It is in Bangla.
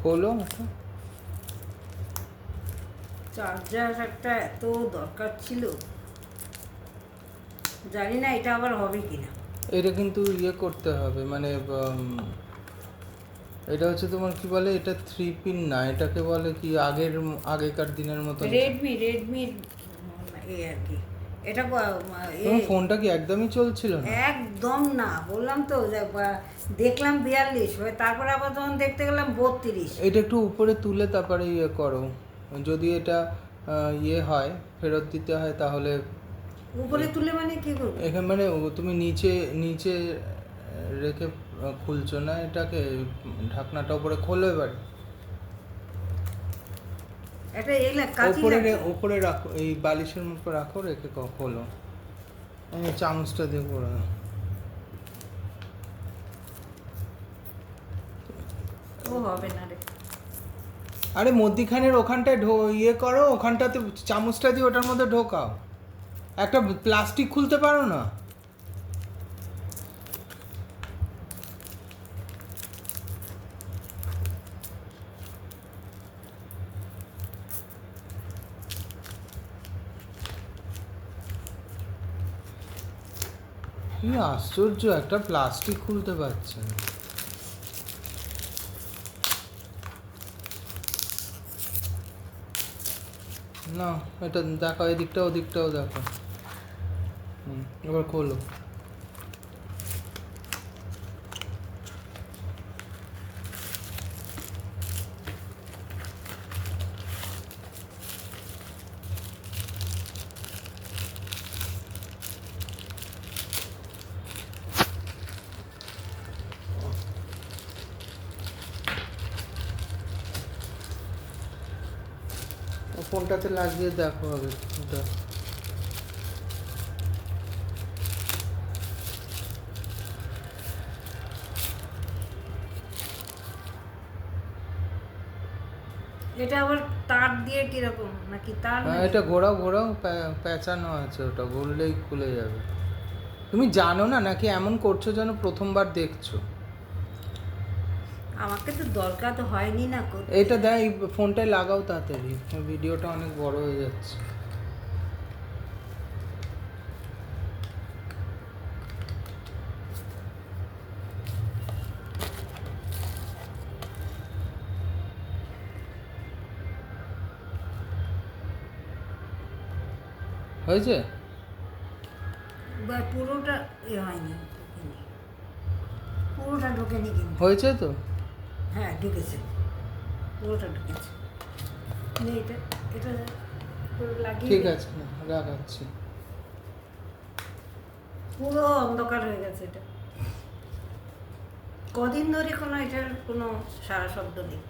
খোলো। চার্জার একটা এত দরকার ছিল, জানি না এটা আবার হবে কিনা। এটা কিন্তু ইয়ে করতে হবে, মানে এটা হচ্ছে তোমার কি বলে, এটা 3 পিন না, এটাকে বলে কি আগেকার দিনের মতো। রেডমির এই আর কি। এটা তোমার ফোনটা কি একদমই চলছিল না? একদম না, বললাম তো দেখলাম 42, তারপরে আবার যখন দেখতে গেলাম 32। এটা একটু উপরে তুলে তারপরে ইয়ে করো, যদি এটা ইয়ে হয়, ফেরত দিতে হয় তাহলে। উপরে তুলে মানে কি করবো? এখানে মানে তুমি নিচে নিচে রেখে খুলছো না এটাকে, ঢাকনাটা উপরে খোলো এবার। এটা এগুলা কাঁচি উপরে রাখো, এই বালিশের উপর রাখো, রেখে খোলো। চামচটা দিয়ে করে দাও। ও হবে না রে। আরে মধ্যিখানের ওখানটায় ইয়ে করো, ওখানটাতে চামচটা দিয়ে ওটার মধ্যে ঢোকাও। একটা প্লাস্টিক খুলতে পারো না? কি আশ্চর্য, একটা প্লাস্টিক খুলতে পারছে না। না, এটা দেখো, এদিকটা ওদিকটাও দেখো। এবার খোলো। ফোনটাতে লাগিয়ে দেখো আগে ওটা। এটা আবার তার দিয়ে কিরকম, নাকি তার হ্যাঁ, নাকি? এটা ঘোরাও ঘোরাও, পেঁচানো আছে, ওটা ঘুরলেই খুলে যাবে। তুমি জানো না নাকি এমন করছো যেন প্রথমবার দেখছো? আমাকে তো দরকার তো হয়নি না করতে। এটা দেখ, এই ফোনটায় লাগাও তাড়াতাড়ি, ভিডিওটা অনেক বড় হয়ে যাচ্ছে। হয়েছে? পুরোটা হয়নি, পুরোটা ঢোকেনি কিন্তু। হয়েছে তো? হ্যাঁ ঢুকেছে, পুরোটা ঢুকেছে। এটা এটা লাগিয়ে ঠিক আছে, রাখাচ্ছি। পুরো অন্ধকার হয়ে গেছে এটা। কদিন ধরে কোনো এটার কোনো সারা শব্দ নেই।